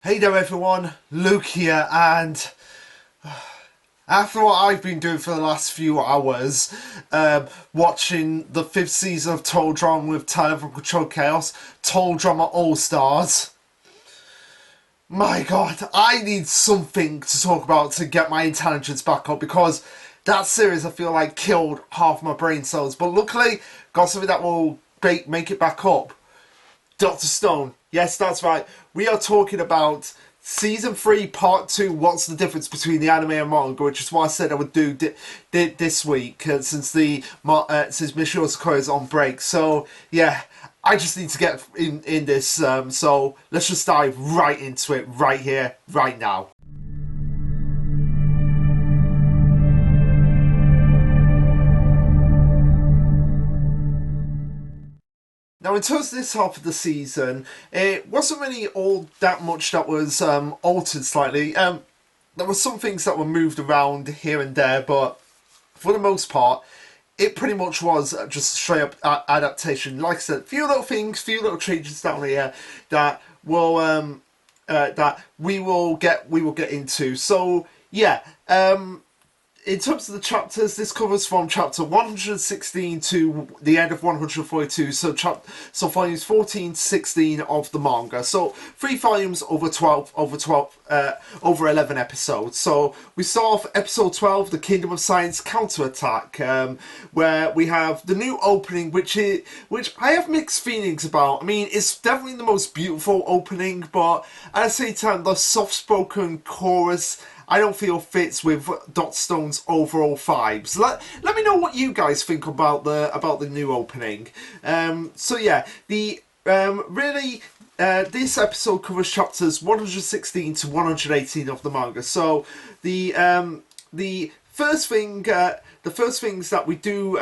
Hey there everyone, Luke here, and after what I've been doing for the last few hours, watching the 5th season of Total Drama with Tyler from Control Chaos, Total Drama All-Stars, my god, I need something to talk about to get my intelligence back up, because that series I feel like killed half my brain cells, but luckily got something that will make it back up. Dr. Stone. Yes, that's right. We are talking about Season 3, Part 2, What's the Difference Between the Anime and Manga, which is what I said I would do this week, since Michio Sakura is on break. So, yeah, I just need to get in this, so let's just dive right into it, right here, right now. Now, in terms of this half of the season, it wasn't really all that much that was altered slightly. There were some things that were moved around here and there, but for the most part, it pretty much was just a straight up adaptation. Like I said, few little things, few little changes down here that will that we will get into. So yeah, in terms of the chapters, this covers from chapter 116 to the end of 142, so volumes 14 to 16 of the manga. So 3 volumes over 11 episodes. So we start off episode 12, The Kingdom of Science Counterattack, where we have the new opening, which I have mixed feelings about. I mean, it's definitely the most beautiful opening, but at the same time, the soft-spoken chorus I don't feel fits with Dot Stone's overall vibes. Let me know what you guys think about the new opening. So yeah, the really this episode covers chapters 116 to 118 of the manga. So the first thing the first things that we do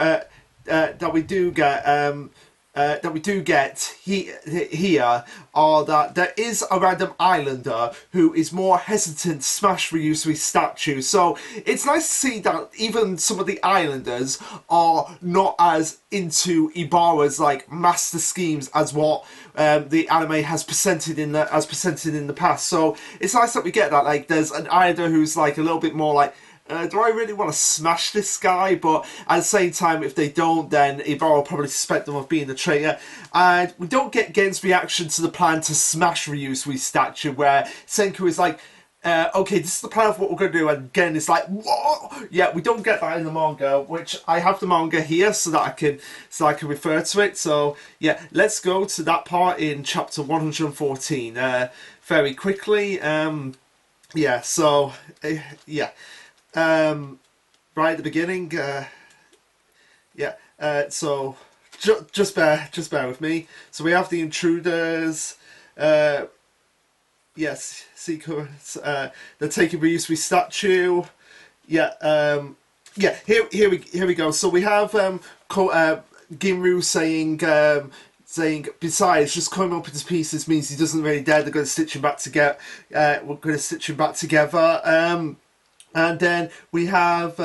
get here are that there is a random islander who is more hesitant to smash Ryusui's statue. So it's nice to see that even some of the islanders are not as into Ibara's like master schemes as what the anime has presented in the past. So it's nice that we get that. Like, there's an islander who's like a little bit more like, do I really want to smash this guy? But at the same time, if they don't, then Ibara will probably suspect them of being a traitor. And we don't get Gen's reaction to the plan to smash Ryusui's statue, where Senku is like, okay, this is the plan of what we're going to do, and Gen is like, what? Yeah, we don't get that in the manga, which I have the manga here so that I can refer to it. So yeah, let's go to that part in chapter 114 very quickly. Yeah, so yeah. Right at the beginning, yeah. So just bear with me. So we have the intruders. Yes, sequence. They're taking Ryusui's statue. Yeah. Yeah. Here we go. So we have Ginru saying, besides, just coming up with his pieces means he doesn't really dare. They're going to stitch him back together. We're going to stitch him back together. And then we have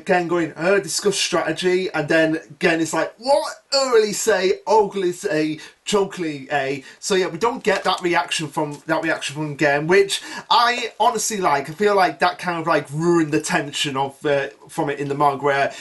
Gen going, discuss strategy, and then Gen is like, what? Early say, ugly say, chokily a. So yeah, we don't get that reaction from Gen, which I honestly like. I feel like that kind of like ruined the tension of from it in the manga,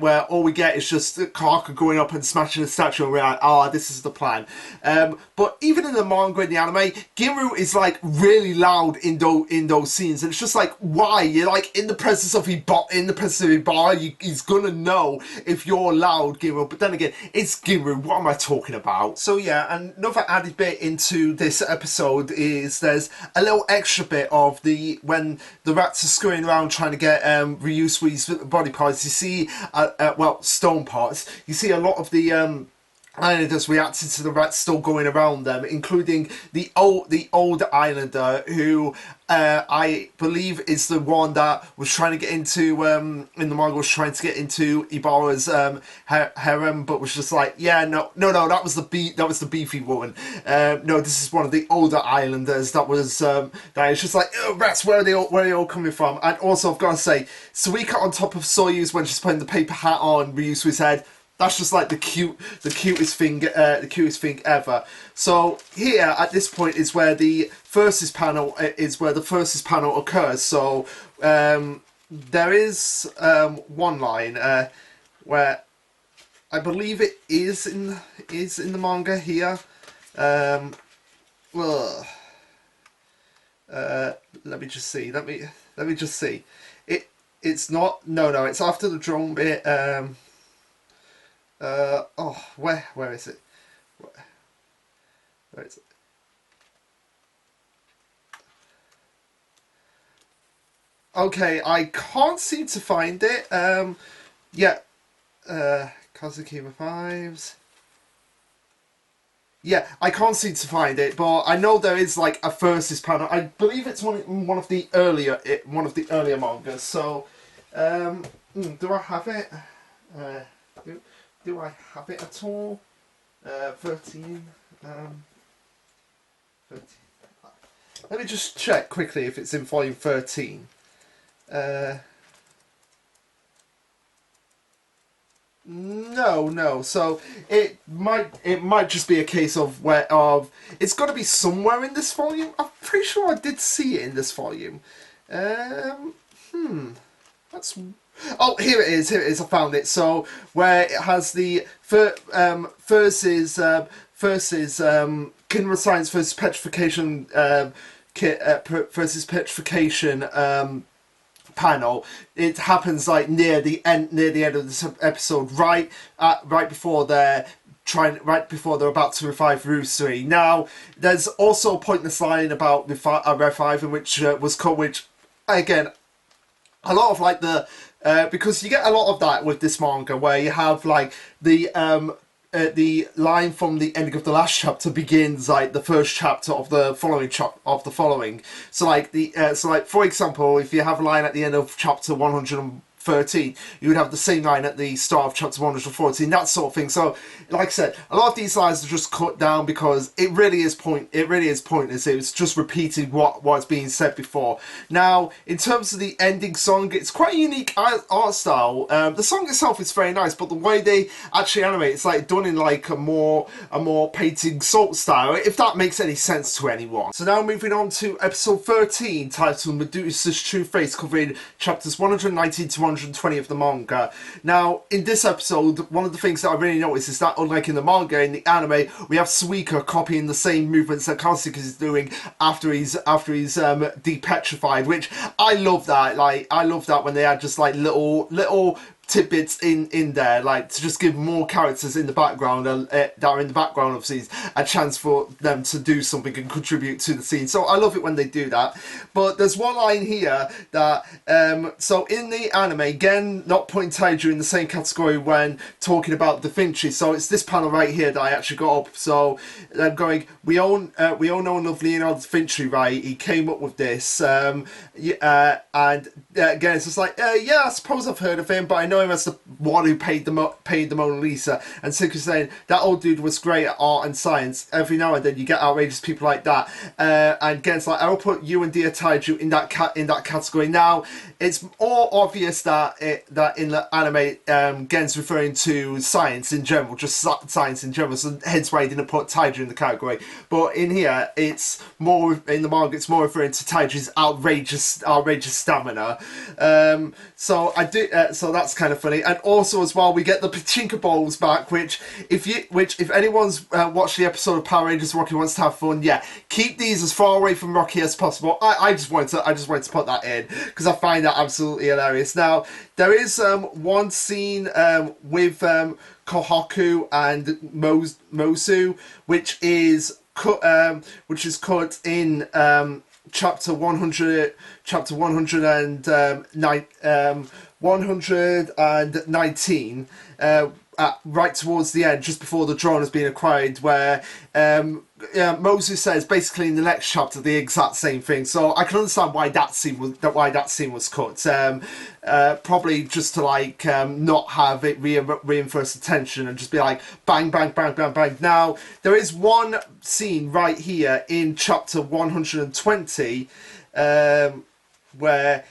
where all we get is just Karaka going up and smashing the statue, and we're like, this is the plan. But even in the manga and the anime, Ginru is like really loud in those scenes, and it's just like, why? You're like in the presence of Ibara, he's gonna know if you're loud, Ginru. But then again, it's Ginru. What am I talking about? So yeah, another added bit into this episode is there's a little extra bit of when the rats are scurrying around trying to get Ryusui's body parts. You see, stone parts. You see a lot of the islanders reacted to the rats still going around them, including the old islander who I believe is the one that was trying to get into in the manga, was trying to get into Ibara's harem, but was just like, yeah, no, that was the beefy woman. No, this is one of the older islanders that was just like, rats, where are they all coming from? And also, I've got to say, Suika on top of Soyuz when she's putting the paper hat on Ryusui's head, that's just like the cutest thing ever. So here at this point is where the versus panel occurs. So there is one line where I believe it is in the manga here. Well, let me just see. Let me just see. It's not. No. It's after the drone bit. Oh, where is it? Where is it? Okay, I can't seem to find it. Yeah. Kazukima Fives. Yeah, I can't seem to find it, but I know there is like a versus panel. I believe it's one of the earlier mangas. So, do I have it? Do I have it at all? 13. 13. Let me just check quickly if it's in volume 13. No. So it might just be a case of it's got to be somewhere in this volume. I'm pretty sure I did see it in this volume. That's. Oh, here it is. I found it. So where it has the versus Kindred Science versus Petrification versus Petrification panel. It happens like near the end of this episode, right before they're about to revive Rusui. Now, there's also a pointless line about reviving, which was called, which again, a lot of like the because you get a lot of that with this manga where you have like the line from the ending of the last chapter begins like the first chapter of the following. So like for example, if you have a line at the end of chapter 113, you would have the same line at the start of chapter 114, that sort of thing. So like I said, a lot of these lines are just cut down because it really is pointless. It's just repeating what's being said before. Now, in terms of the ending song, it's quite a unique art style. The song itself is very nice, but the way they actually animate, it's like done in like a more painting salt style, if that makes any sense to anyone. So now moving on to episode 13, titled Medusa's True Face, covering chapters 119 to 120 of the manga. Now, in this episode, one of the things that I really noticed is that, unlike in the manga, in the anime, we have Suika copying the same movements that Kansuke is doing after he's depetrified, which I love that. Like, I love that when they add just like little tidbits in there, like to just give more characters in the background that are in the background of scenes a chance for them to do something and contribute to the scene. So I love it when they do that. But there's one line here that so in the anime, again, not putting Taiju in the same category when talking about Da Vinci. So it's this panel right here that I actually got up. So I'm going, we all know and love Leonardo da Vinci, right? He came up with this, and again, it's just like, yeah, I suppose I've heard of him, but I know him as the one who paid the Mona Lisa. And Suka's saying that old dude was great at art and science. Every now and then you get outrageous people like that. And again, it's like, I will put you and Dear Taiju in that category. Now, it's more obvious that in the anime, Gen's referring to science in general, just science in general. So hence why he didn't put Taiju in the category. But in here, it's more in the manga. It's more referring to Taiju's outrageous stamina. So I do. So that's kind of funny. And also as well, we get the pachinko balls back, which if anyone's watched the episode of Power Rangers Rocky Wants to Have Fun, yeah, keep these as far away from Rocky as possible. I just wanted to put that in because I find that absolutely hilarious. Now, there is one scene with Kohaku and Mosu, which is cut in chapter 119, right towards the end, just before the drone has been acquired, where Mosu says basically in the next chapter the exact same thing. So I can understand why that scene was cut. Probably just to like not have it reinforce the tension and just be like bang bang bang bang bang. Now, there is one scene right here in chapter 120 where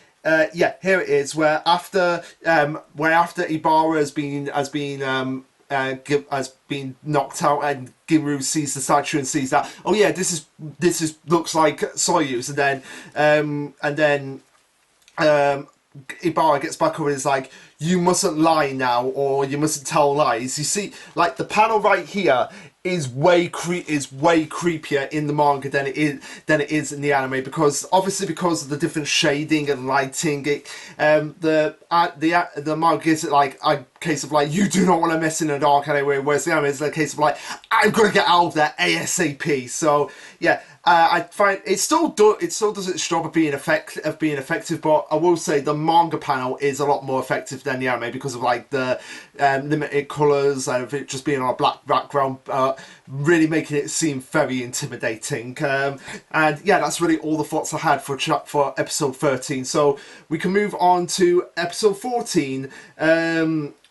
yeah, here it is, where after Ibarra has been has been knocked out, and Ginru sees the statue and sees that, oh yeah, this is looks like Soyuz, and then Ibarra gets back up and is like, you mustn't lie now, or you mustn't tell lies. You see, like, the panel right here is way creepier in the manga than it is in the anime, because obviously because of the different shading and lighting, the manga is like a case of like, you do not want to mess in the dark anyway, whereas the anime is a case of like, I'm gonna get out of there ASAP. So yeah, I find it still does its job of being effective, but I will say the manga panel is a lot more effective than the anime because of like the limited colours and of it just being on a black background, really making it seem very intimidating. And yeah, that's really all the thoughts I had for episode 13. So we can move on to episode 14.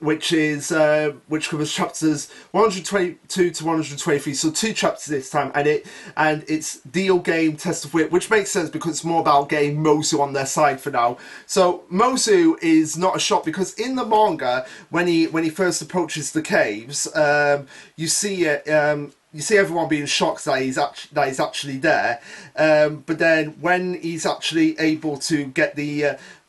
Which covers chapters 122 to 123, so 2 chapters this time, and it's Deal Game Test of Wit, which makes sense because it's more about getting Mosu on their side for now. So Mosu is not a shock because in the manga, when he first approaches the caves, you see everyone being shocked that he's actually there, but then when he's actually able to get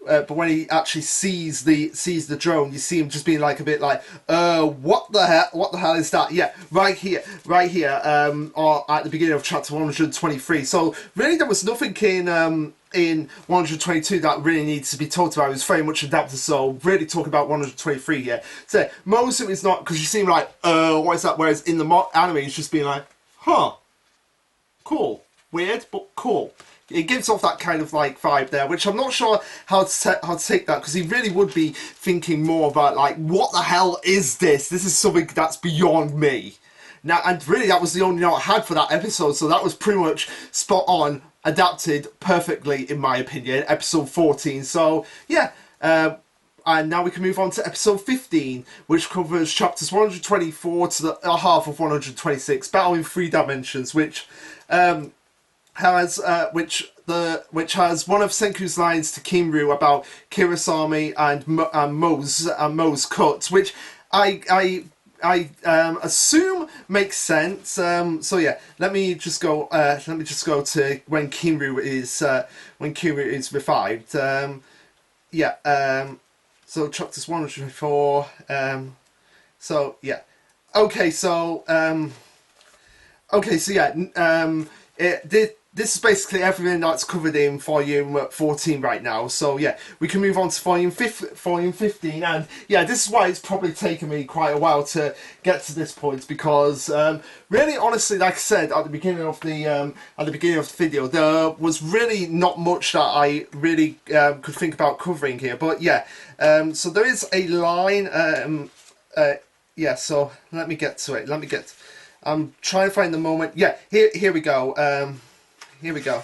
but when he actually sees the drone, you see him just being like a bit like, what the hell is that? Yeah, right here, or at the beginning of chapter 123. So really, there was nothing in 122 that really needs to be talked about. It was very much adapted, so really talk about 123 here. So most of it is not, because you seem like, what is that? Whereas in the anime, it's just being like, huh, cool, weird, but cool. It gives off that kind of like vibe there, which I'm not sure how to take that, because he really would be thinking more about like, what the hell is this? This is something that's beyond me. Now, and really that was the only note I had for that episode, so that was pretty much spot on, adapted perfectly in my opinion, episode 14. So yeah, and now we can move on to episode 15, which covers chapters 124 to the half of 126, Battle in 3 Dimensions, which has one of Senku's lines to Kinru about Kirasami and Mo's cuts, which I assume makes sense. So yeah, let me just go to when Kinru is revived. So chapters 104. So yeah, okay. So this is basically everything that's covered in volume 14 right now. So yeah, we can move on to volume 15, and yeah, this is why it's probably taken me quite a while to get to this point, because really, honestly, like I said at the beginning of the video, there was really not much that I really could think about covering here. But yeah, so there is a line. Yeah, so let me get to it. I'm trying to find the moment. Yeah, here we go. Here we go.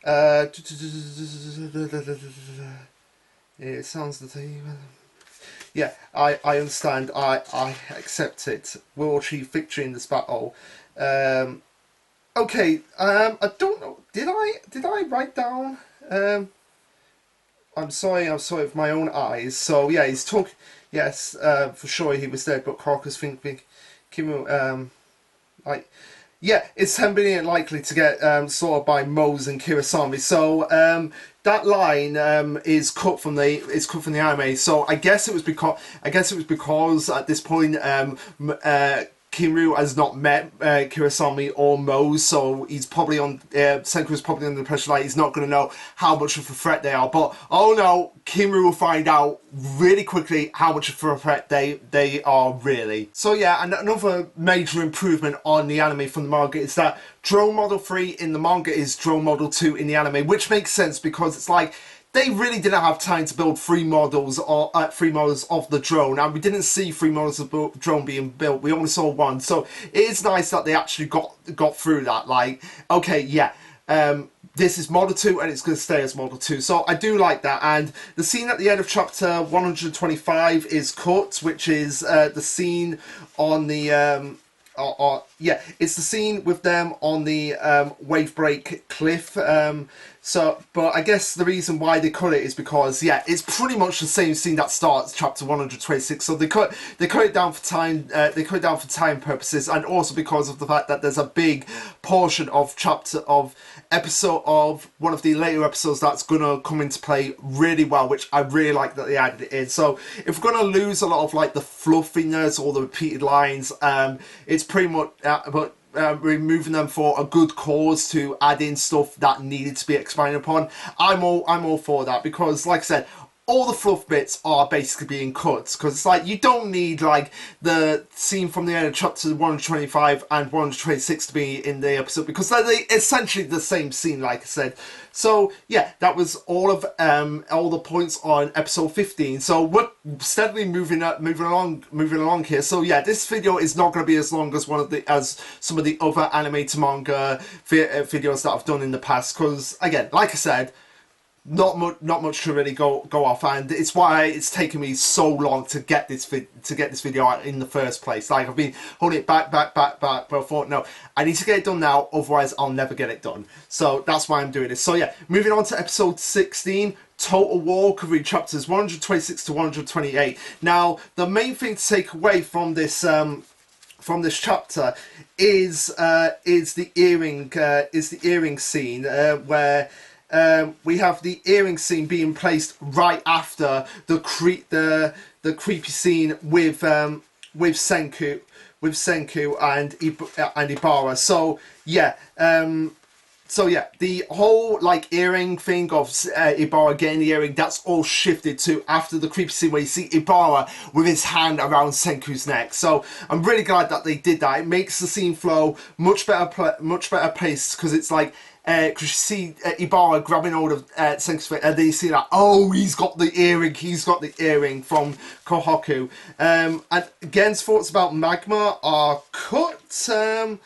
It sounds the same. Yeah, I understand. I accept it. We'll achieve victory in this battle. Okay. I don't know. Did I write down? I'm sorry with my own eyes. So yeah, he's talking. Yes, for sure he was dead, but Carcass think Kimu like. Yeah, it's 10 billion likely to get sorted by Mose and Kirasami. So that line is cut from the anime. So I guess it was because at this point Kinru has not met Kirasami or Mose, so he's probably Senku's probably under the pressure like he's not going to know how much of a threat they are. But oh no, Kinru will find out really quickly how much of a threat they are really. So yeah, and another major improvement on the anime from the manga is that Drone Model 3 in the manga is Drone Model 2 in the anime, which makes sense because it's like, they really didn't have time to build 3 models of the drone, and we didn't see 3 models of the drone being built. We only saw 1, so it is nice that they actually got through that. Like, okay, yeah, this is Model 2, and it's going to stay as Model 2. So I do like that. And the scene at the end of chapter 125 is cut, which is the scene on the yeah, it's the scene with them on the wave break cliff. But I guess the reason why they cut it is because yeah, it's pretty much the same scene that starts chapter 126. So they cut it down for time. They cut it down for time purposes, and also because of the fact that there's a big portion of episode of one of the later episodes that's gonna come into play really well, which I really like that they added it in. So if we're gonna lose a lot of like the fluffiness or the repeated lines, it's pretty much removing them for a good cause to add in stuff that needed to be expanded upon. I'm all for that, because like I said, all the fluff bits are basically being cut, because it's like you don't need like the scene from the end of chapter 125 and 126 to be in the episode, because they're essentially the same scene, like I said. So yeah, that was all the points on episode 15. So we're steadily moving along here. So yeah, this video is not going to be as long as some of the other animated manga videos that I've done in the past, because again, like I said, not much to really go off, and it's why it's taken me so long to get this video out in the first place. Like, I've been holding it back, but I thought, no, I need to get it done now, otherwise I'll never get it done. So that's why I'm doing this. So yeah, moving on to episode 16, Total War, covering chapters 126 to 128. Now, the main thing to take away from this chapter is the earring scene, where we have the earring scene being placed right after the creepy scene with Senku and Ibara. So yeah, the whole like earring thing of Ibara getting the earring, that's all shifted to after the creepy scene where you see Ibara with his hand around Senku's neck. So I'm really glad that they did that. It makes the scene flow much better paced, because it's like, because you see Ibara grabbing hold of Senku's face, and then you see that, oh, he's got the earring from Kohaku. And Gen's thoughts about Magma are cut. So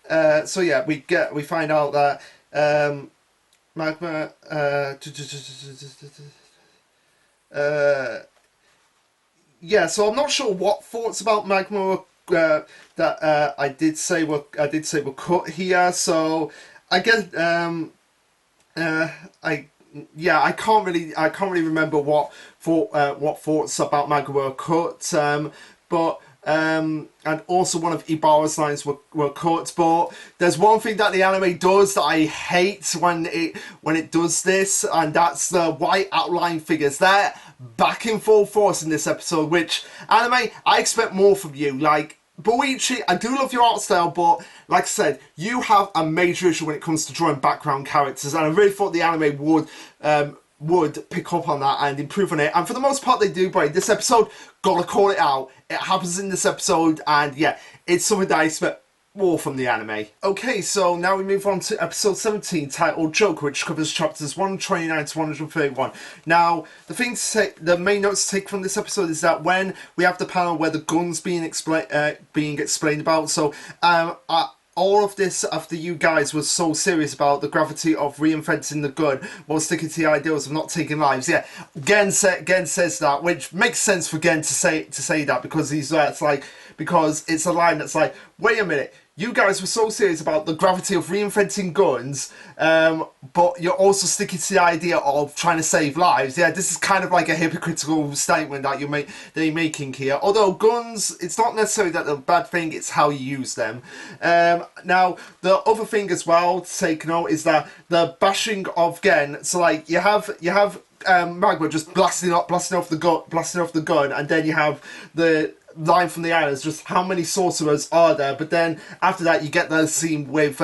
yeah, we find out that Magma yeah, so I'm not sure what thoughts about Magma that I did say were cut here. So I guess I can't really remember what thoughts about Manga were cut, but and also one of Ibara's lines were cut. But there's one thing that the anime does that I hate when it does this, and that's the white outline figures. They're back in full force in this episode, which anime, I expect more from you. Like, Boichi, I do love your art style, but like I said, you have a major issue when it comes to drawing background characters, and I really thought the anime would pick up on that and improve on it, and for the most part they do. But this episode, gotta call it out, it happens in this episode, and yeah, it's something that I expect more from the anime. Okay, so now we move on to episode 17, titled Joker, which covers chapters 129 to 131. Now, the main notes to take from this episode is that when we have the panel where the gun's being explained about, so all of this after you guys were so serious about the gravity of reinventing the gun while sticking to the ideals of not taking lives. Yeah, Gen says that, which makes sense for Gen to say that, because because it's a line that's like, wait a minute, you guys were so serious about the gravity of reinventing guns, but you're also sticking to the idea of trying to save lives. Yeah, this is kind of like a hypocritical statement that you're making here. Although guns, it's not necessarily that they're a bad thing, it's how you use them. Now, the other thing as well to take note is that the bashing of Gen. So like you have Magma just blasting off the gun, and then you have the line from the islands, just how many sorcerers are there? But then after that, you get the scene with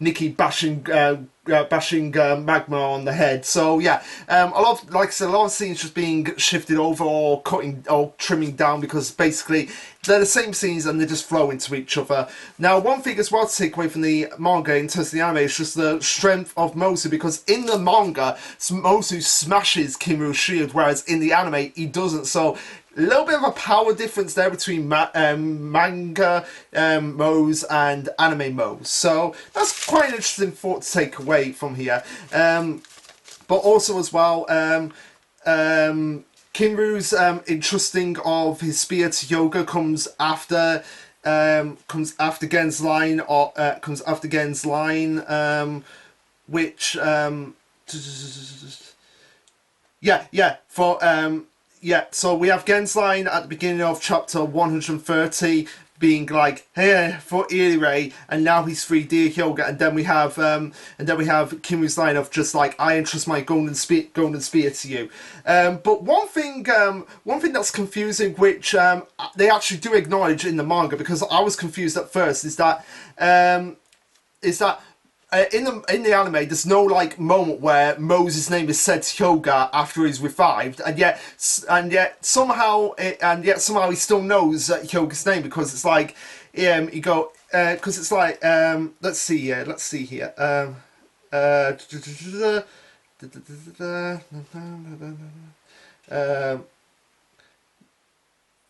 Nikki bashing Magma on the head. So yeah, like I said, a lot of scenes just being shifted over or cutting or trimming down, because basically they're the same scenes and they just flow into each other. Now, one thing as well to take away from the manga in terms of the anime is just the strength of Mosu, because in the manga, Mosu smashes Kimu's shield, whereas in the anime, he doesn't. So a little bit of a power difference there between manga Moes and anime Moes. So that's quite an interesting thought to take away from here. But also as well, Kinru's entrusting of his spear to Yoga comes after comes after Gen's line, which so we have Gen's line at the beginning of chapter 130 being like, hey, for Iri, and now he's free, dear Hyoga, and then we have Kimu's line of just like, I entrust my golden spear to you. But one thing that's confusing, which they actually do acknowledge in the manga, because I was confused at first, is that in the anime, there's no like moment where Moses' name is said to Hyoga after he's revived, and yet somehow he still knows Hyoga's name, because it's like because it's like let's see here.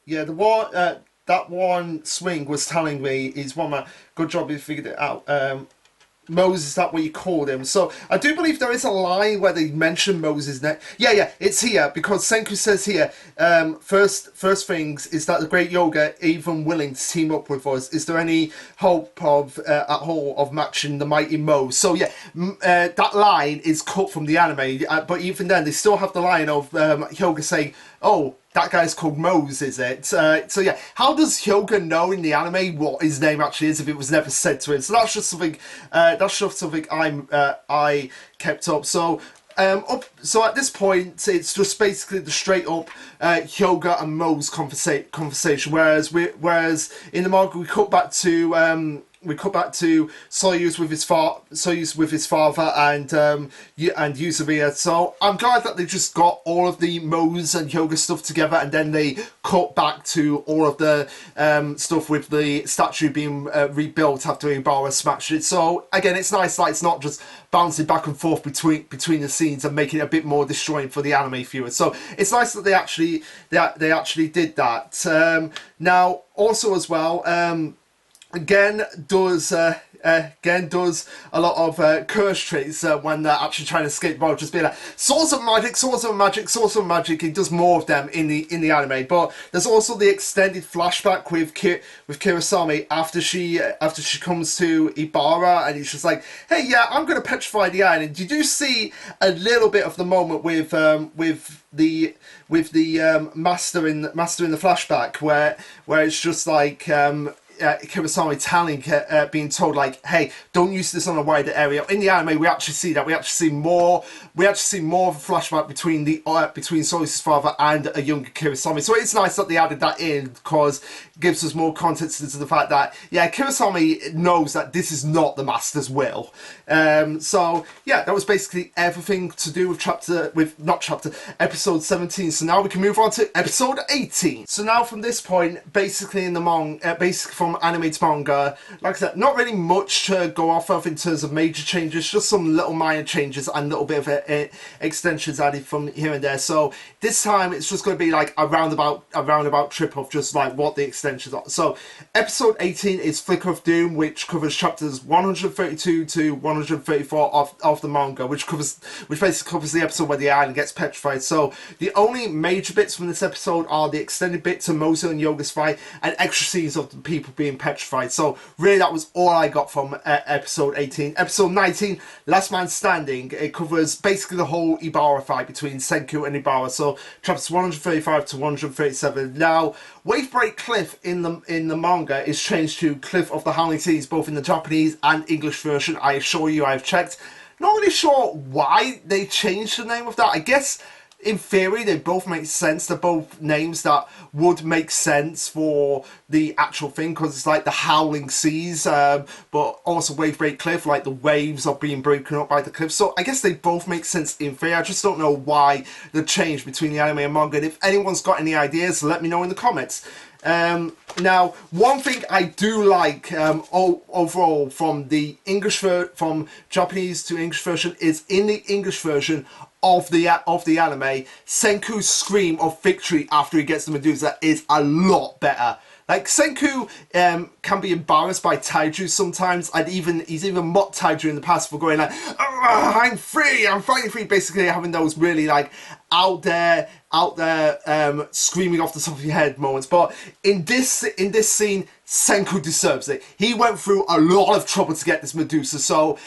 Yeah, the one that one swing was telling me is one of my good job you figured it out. Moses, is that what you called him? So I do believe there is a line where they mention Moses' name. Yeah, it's here, because Senku says here, first things is that the great Yoga even willing to team up with us. Is there any hope of at all of matching the mighty Mo? So yeah, that line is cut from the anime, but even then they still have the line of Yoga saying, "Oh, that guy's called Mose, is it?" So yeah, how does Hyoga know in the anime what his name actually is if it was never said to him? So that's just something. I kept up. So so at this point, it's just basically the straight up Hyoga and Mose conversation. Whereas in the manga we cut back to. Soyuz with his father and Yuzuriya. So I'm glad that they just got all of the Mose and Hyoga stuff together, and then they cut back to all of the stuff with the statue being rebuilt after Ibara smashed it. So again, it's nice that it's not just bouncing back and forth between the scenes and making it a bit more destroying for the anime viewers. So it's nice that they actually did that. Now also as well. Gen does a lot of curse traits when they're actually trying to escape, while just being like swords of magic. He does more of them in the anime, but there's also the extended flashback with Kirasami after she comes to Ibara, and he's just like, hey, yeah, I'm gonna petrify the island. You do see a little bit of the moment with the master in the flashback where it's just like Kurosami being told like, hey, don't use this on a wider area. In the anime, we actually see that. We actually see more of a flashback between Soyuz's father and a younger Kurosami. So it's nice that they added that in, because it gives us more context into the fact that, yeah, Kurosami knows that this is not the Master's will. So yeah, that was basically everything to do with episode 17. So now we can move on to episode 18. So now from this point, basically in the basically from anime to manga, like I said, not really much to go off of in terms of major changes, just some little minor changes and a little bit of extensions added from here and there. So this time it's just going to be like a roundabout trip of just like what the extensions are. So episode 18 is Flicker of Doom, which covers chapters 132 to 134 of the manga, which basically covers the episode where the island gets petrified. So the only major bits from this episode are the extended bit to Mozo and Yoga's fight and extra scenes of the people being petrified. So really that was all I got from episode 18. Episode 19, Last Man Standing, it covers basically the whole Ibara fight between Senku and Ibara. So chapters 135 to 137. Now, Wavebreak Cliff in the manga is changed to Cliff of the Howling Seas, both in the Japanese and English version. I assure you, I've checked. Not really sure why they changed the name of that. I guess in theory they both make sense. They're both names that would make sense for the actual thing, because it's like the Howling Seas, but also Wavebreak Cliff, like the waves are being broken up by the cliff. So I guess they both make sense in theory. I just don't know why the change between the anime and manga, and if anyone's got any ideas, let me know in the comments. Now, one thing I do like overall from from Japanese to English version is in the English version of the anime, Senku's scream of victory after he gets the Medusa is a lot better. Like Senku can be embarrassed by Taiju sometimes, and he's even mocked Taiju in the past for going like, oh, I'm free, I'm finally free, basically having those really like out there screaming off the top of your head moments. But in this scene, Senku deserves it. He went through a lot of trouble to get this Medusa, so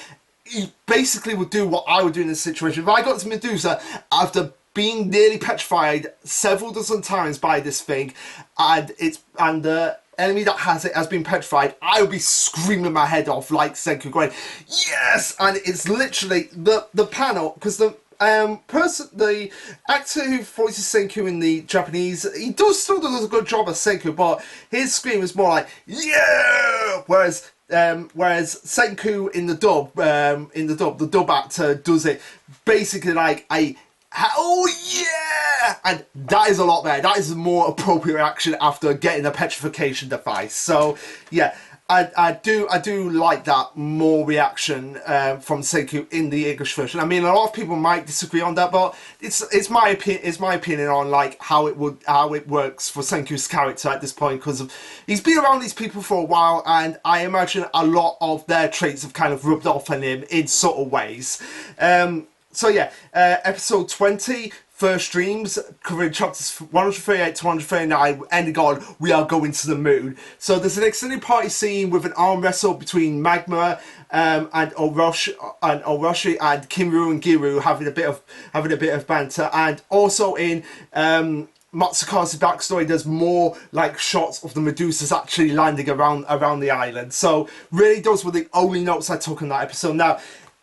he basically would do what I would do in this situation. If I got this Medusa after being nearly petrified several dozen times by this thing, and the enemy that has it has been petrified, I would be screaming my head off like Senku, going, yes! And it's literally the panel, because the actor who voices Senku in the Japanese, he still does a good job as Senku, but his scream is more like, yeah! Whereas Senku in the dub actor does it basically like a, oh yeah! And that is a lot better. That is a more appropriate reaction after getting a petrification device. So yeah, I do like that more reaction from Senku in the English version. I mean, a lot of people might disagree on that, but it's my opinion on like how it works for Senku's character at this point, because he's been around these people for a while, and I imagine a lot of their traits have kind of rubbed off on him in subtle ways. So yeah, episode 20, First Dreams, covering chapters 138 to 139, ending on We Are Going to the Moon. So there's an extended party scene with an arm wrestle between Magma and Orochi and Kinru and Giru having a bit of banter, and also in Matsukazu's backstory, there's more like shots of the Medusas actually landing around the island. So really, those were the only notes I took on that episode. Now,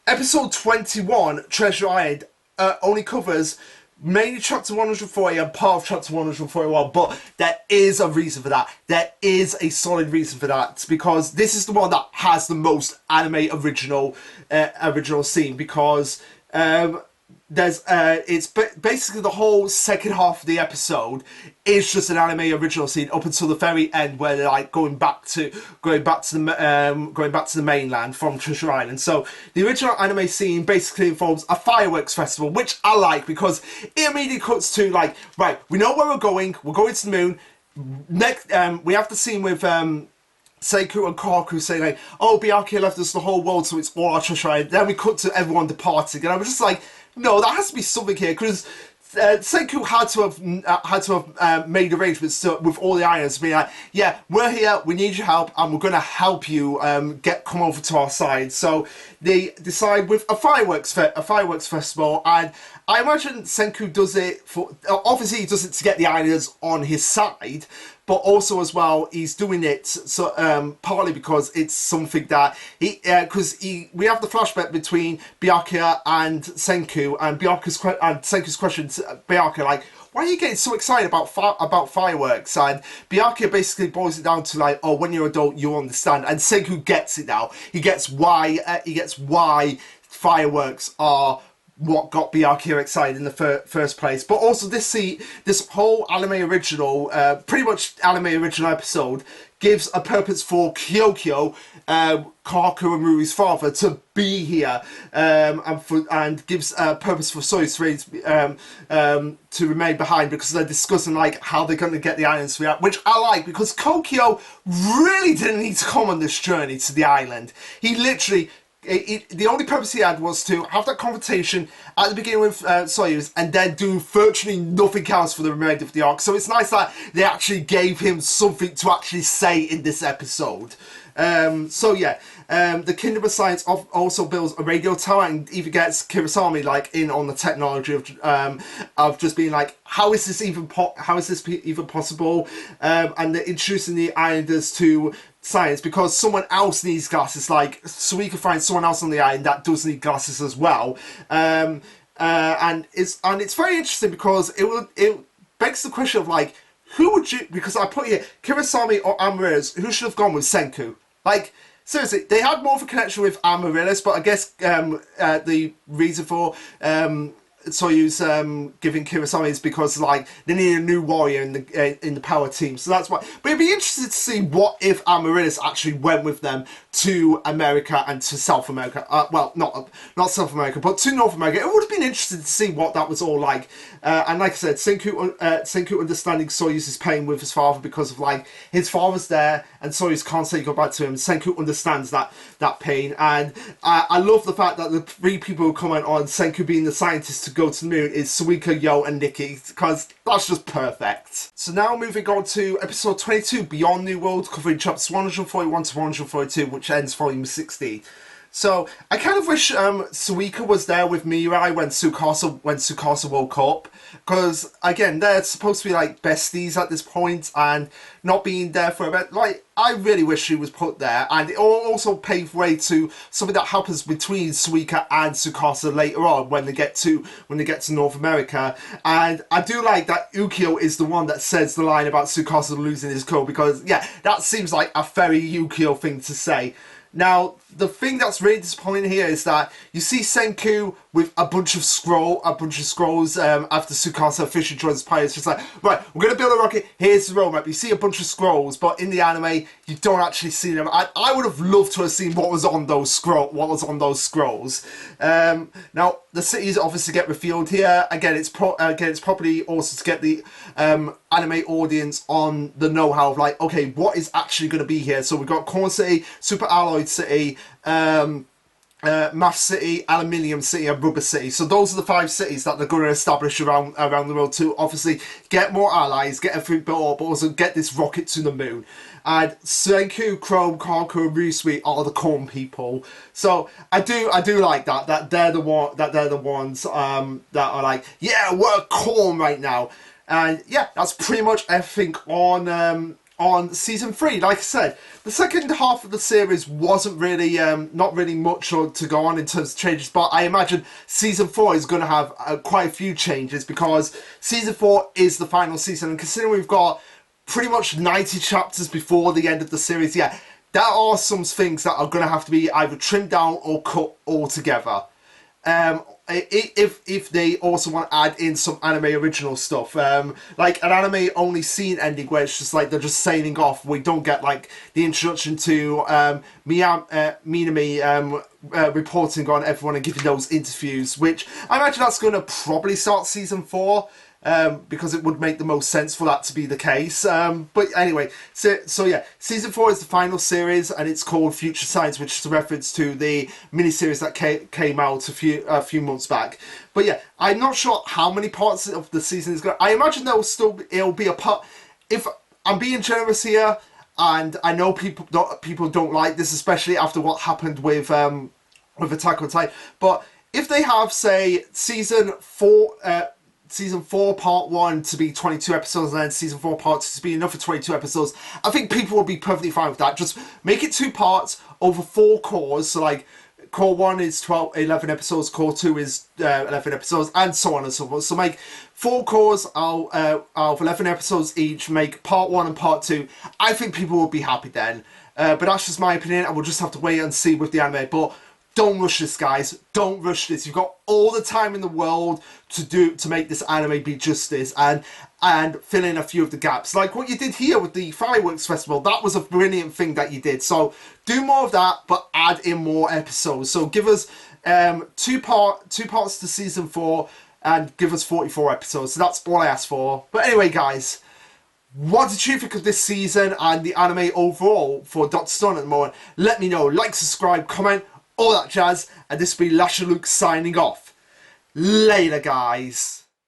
episode 21, Treasure Island, only covers mainly chapter 140 and part of chapter 141, but there is a reason for that. There is a solid reason for that, because this is the one that has the most anime original scene, because it's basically the whole second half of the episode is just an anime original scene up until the very end, where they're like going back to the mainland from Treasure Island. So the original anime scene basically involves a fireworks festival, which I like, because it immediately cuts to like, right, we know where we're going to the moon. Next, we have the scene with Seiko and Kaku saying like, oh, Byakuya left us the whole world, so it's all our Treasure Island. Then we cut to everyone departing, and I was just like, no, there has to be something here, because Senku had to have made arrangements with all the islands to be like, yeah, we're here, we need your help, and we're going to help you come over to our side. So they decide with a fireworks festival, and I imagine Senku does it for, obviously he does it to get the islanders on his side, but also as well he's doing it so partly because it's something that we have the flashback between Byakuya and Senku, and Senku's question to Byakuya like, why are you getting so excited about fireworks? And Byakuya basically boils it down to like, oh, when you're an adult you'll understand, and Senku gets it now. He gets why fireworks are what got Byakuya excited in the first place. But also this whole anime original, pretty much anime original episode, gives a purpose for Kyokyo, Kaku and Rui's father, to be here, and gives a purpose for Soyuz to remain behind, because they're discussing like how they're going to get the islands to react, which I like, because Kokyo really didn't need to come on this journey to the island. He literally, the only purpose he had was to have that confrontation at the beginning with Soyuz, and then do virtually nothing else for the remainder of the arc. So it's nice that they actually gave him something to actually say in this episode. So yeah, the Kingdom of Science also builds a radio tower, and even gets Kirasami like in on the technology of just being like, how is this even possible? And they're introducing the islanders to science, because someone else needs glasses, like, so we can find someone else on the island that does need glasses as well. And it's very interesting, because it begs the question of like, who would you, because I put here Kirasami or Amaryllis, who should have gone with Senku? Like, seriously, they had more of a connection with Amaryllis, but I guess the reason for Soyuz giving Kurosawa is because like they need a new warrior in the power team, so that's why. But it'd be interesting to see what if Amaryllis actually went with them to America and to South America. Well, not South America, but to North America. It would have been interesting to see what that was all like. And like I said, Senku understanding Soyuz's pain with his father because of like his father's there and Soyuz can't say goodbye to him. Senku understands that pain, and I love the fact that the three people who comment on Senku being the scientist to go to the moon is Suika, Yo, and Nikki, because that's just perfect. So now moving on to episode 22, Beyond New World, covering chapters 141 to 142, which ends volume 60. So I kind of wish Suika was there with Mirai when Tsukasa woke up, because again they're supposed to be like besties at this point, and not being there for a bit, like I really wish she was put there, and it also paved way to something that happens between Suika and Tsukasa later on when they get to North America. And I do like that Ukyo is the one that says the line about Tsukasa losing his coat, because yeah, that seems like a very Ukyo thing to say. Now, the thing that's really disappointing here is that you see Senku with a bunch of scrolls after Tsukasa officially joins the pirates. Just like, right, we're going to build a rocket, here's the roadmap. You see a bunch of scrolls, but in the anime, you don't actually see them. I would have loved to have seen what was on those scrolls. Now, the cities obviously get revealed here. Again, it's probably also to get the anime audience on the know-how of like, okay, what is actually going to be here? So we've got Corn City, Super Alloy City, Math City, Aluminium City, and Rubber City. So those are the 5 cities that they're going to establish around the world to obviously get more allies, get everything built up, but also get this rocket to the moon. And Senku, Chrome, Kanku, and Ryusui are the corn people. So I do like that they're the ones that are like, yeah, we're corn right now. And yeah, that's pretty much everything on season 3. Like I said, the second half of the series wasn't really not really much to go on in terms of changes, but I imagine season 4 is going to have quite a few changes, because season 4 is the final season, and considering we've got pretty much 90 chapters before the end of the series, yeah, there are some things that are going to have to be either trimmed down or cut altogether. If they also want to add in some anime original stuff, like an anime only scene ending where it's just like they're just sailing off, we don't get like the introduction to Minami reporting on everyone and giving those interviews, which I imagine that's going to probably start season 4. Because it would make the most sense for that to be the case. But anyway, so yeah, season 4 is the final series, and it's called Future Science, which is a reference to the miniseries that came out a few months back. But yeah, I'm not sure how many parts of the season is going. I imagine it'll be a part. If I'm being generous here, and I know people don't like this, especially after what happened with Attack on Titan. But if they have, say, season 4 part 1 to be 22 episodes and then season 4 part 2 to be another 22 episodes, I think people will be perfectly fine with that. Just make it 2 parts over 4 cores. So like core 1 is 11 episodes, core 2 is 11 episodes, and so on and so forth. So make 4 cores of 11 episodes each, make part 1 and part 2. I think people will be happy then. But that's just my opinion, and we'll just have to wait and see with the anime. But don't rush this, guys. Don't rush this. You've got all the time in the world to make this anime be justice and fill in a few of the gaps. Like what you did here with the Fireworks Festival. That was a brilliant thing that you did. So do more of that, but add in more episodes. So give us 2 parts to season 4 and give us 44 episodes. So that's all I asked for. But anyway, guys, what did you think of this season and the anime overall for Dr. Stone at the moment? Let me know. Like, subscribe, comment, all that jazz, and this will be Lasherluke signing off. Later, guys.